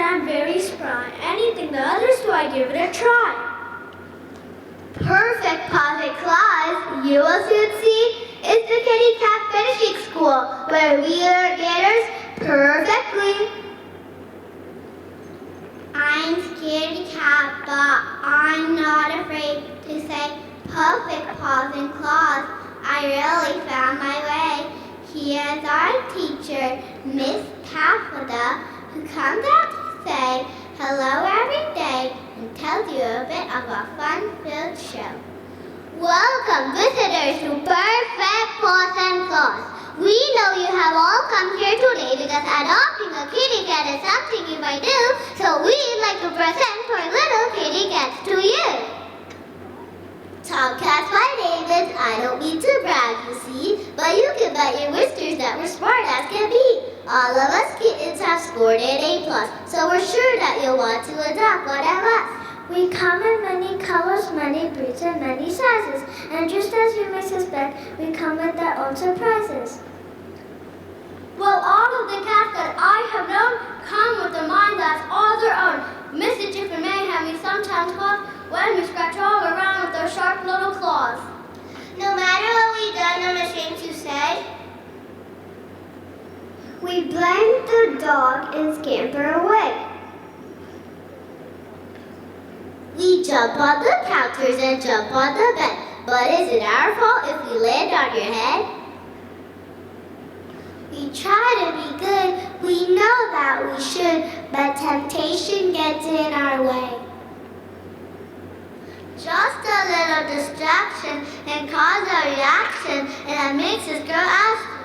I'm very spry. Anything the others do, I give it a try. Perfect paws and claws, you will soon see. It's the Kitty Cat Finishing School, where we learn manners perfectly. I'm scaredy cat, but I'm not afraid to say perfect paws and claws. I really found my way. Here's our teacher, Miss Taffeta, who comes out to say hello every day and tells you a bit of a fun-filled show. Welcome, visitors, to Perfect Paws and Claws. We know you have all come here today because adopting a kitty cat is something you might do, so we'd like to present our little kitty cats to you. Tomcats by David, I don't mean to brag, you see, but you can bet your whiskers that we're smart as can be. All of us kittens have scored an A+, so we're sure that you'll want to adopt one of us. We come in many colors, many breeds, and many sizes. And just as you may suspect, we come with their own surprises. Well, all of the cats that I have known come with a mind that's all their own. Mischief and mayhem we sometimes cause when we scratch all around with our sharp little claws. No matter what we've done, I'm ashamed to say, we blame the dog and scamper away. We jump on the counters and jump on the bed, but is it our fault if we land on your head? We try to be good, we know that we should, but temptation gets in our way. Just a little distraction can cause a reaction, and that makes us grow out.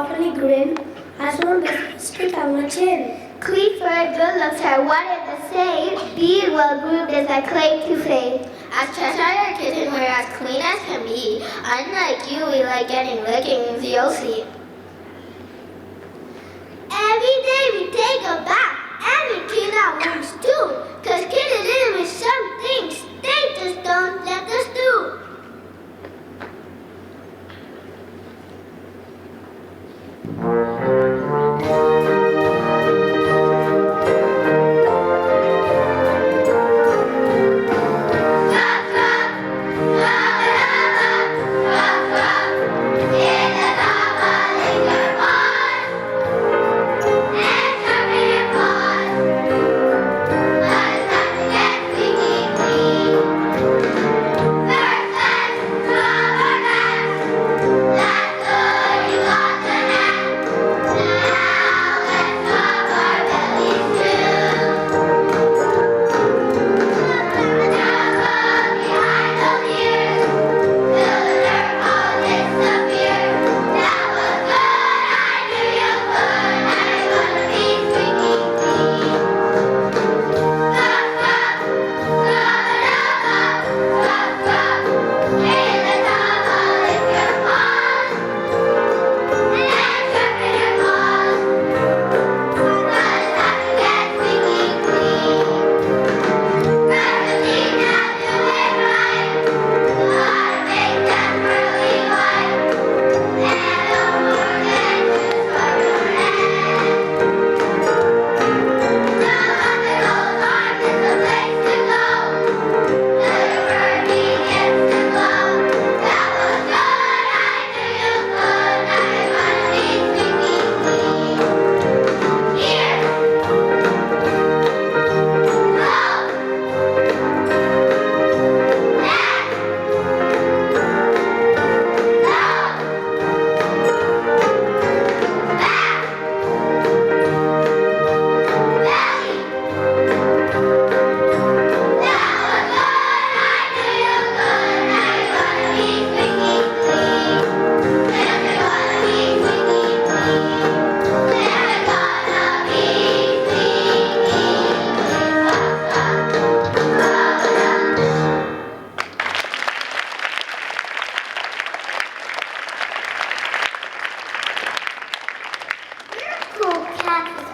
awfully grim, has one big stick on her chin. Clifford good looks are one and the same. Being well groomed is a claim to fame. As Cheshire Kitten, we're as clean as can be. Unlike you, we like getting lickings, you'll see. Every day we take a bath and we clean our rooms too. Cause kittens in with some things they just don't let us do. In the top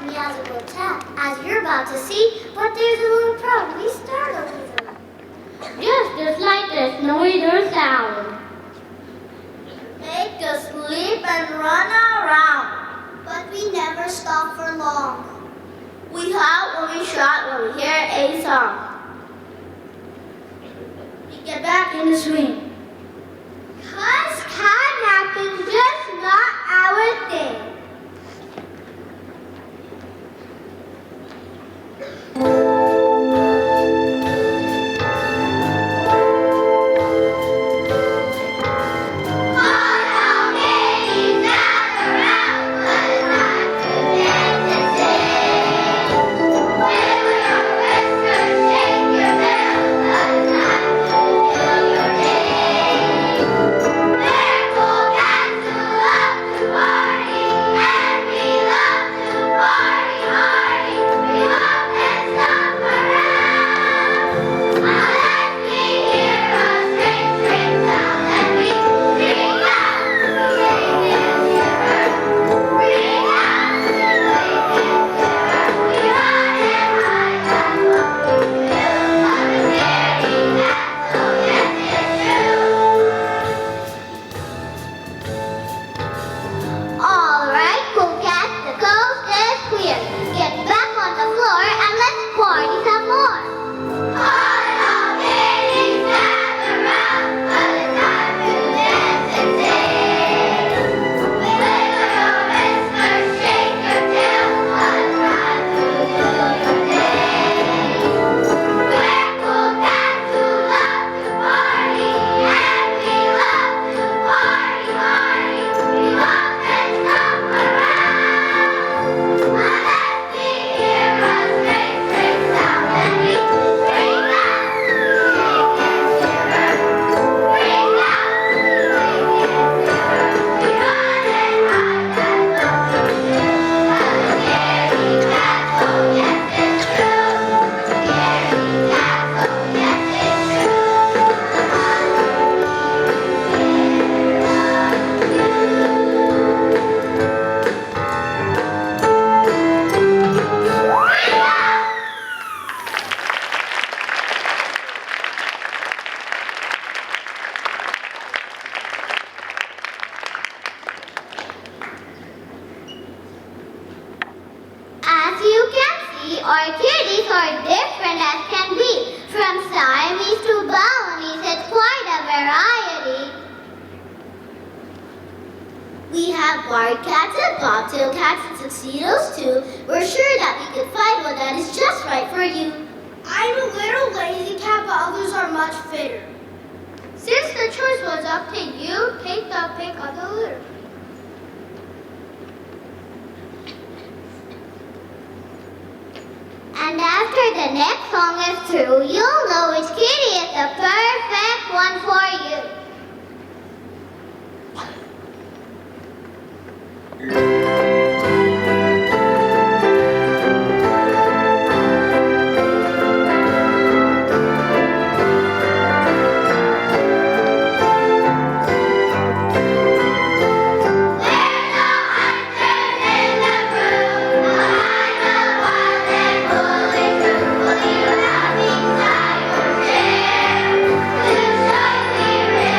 meows will tap, as you're about to see, but there's a little problem. We startled them. Just the slightest noise or sound. Make us sleep and run around. But we never stop for long. We howl when we shout when we hear a song. We get back in the swing. 'Cause kidnapping's just not our thing. Our kitties are different as can be. From Siamese to Balinese, it's quite a variety. We have barred cats and bobtail cats and tuxedos too. We're sure that we could find one that is just right for you. I'm a little lazy cat, but others are much fitter. Since the choice was up to you, take the pick of the litter. And after the next song is through, you'll know which kitty is the perfect one for you. We'll show we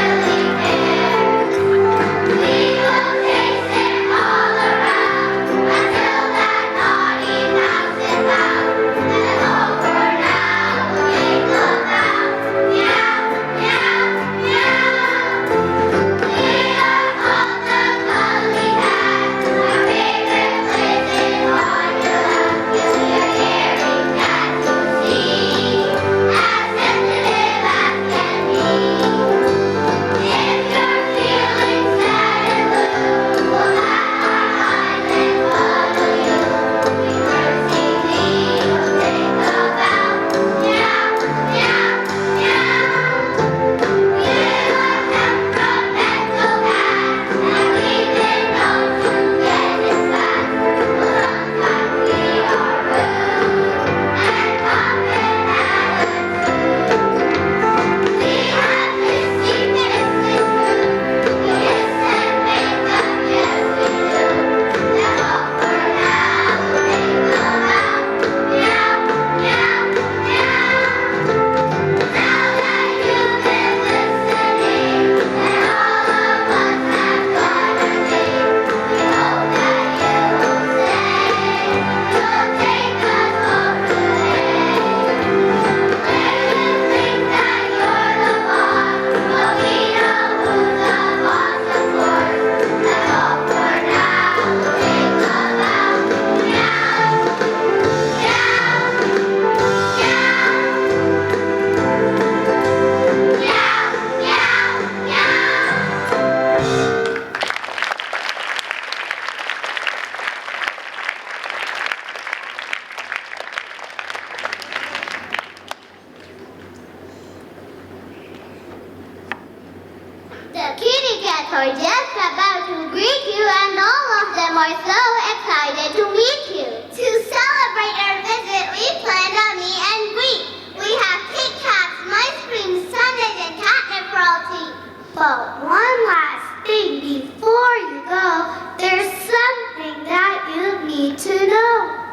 are so excited to meet you. To celebrate our visit, we planned a meet and greet. We have Kit Kats, ice cream, sundaes, and catnip royalty. But one last thing before you go, there's something that you need to know.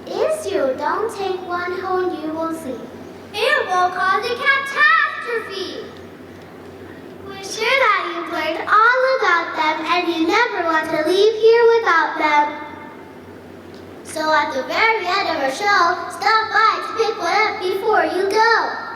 If you don't take one home, you will see. It will cause a catastrophe. We're sure that you've learned all about them and you never want to leave here without them. So at the very end of our show, stop by to pick one up before you go.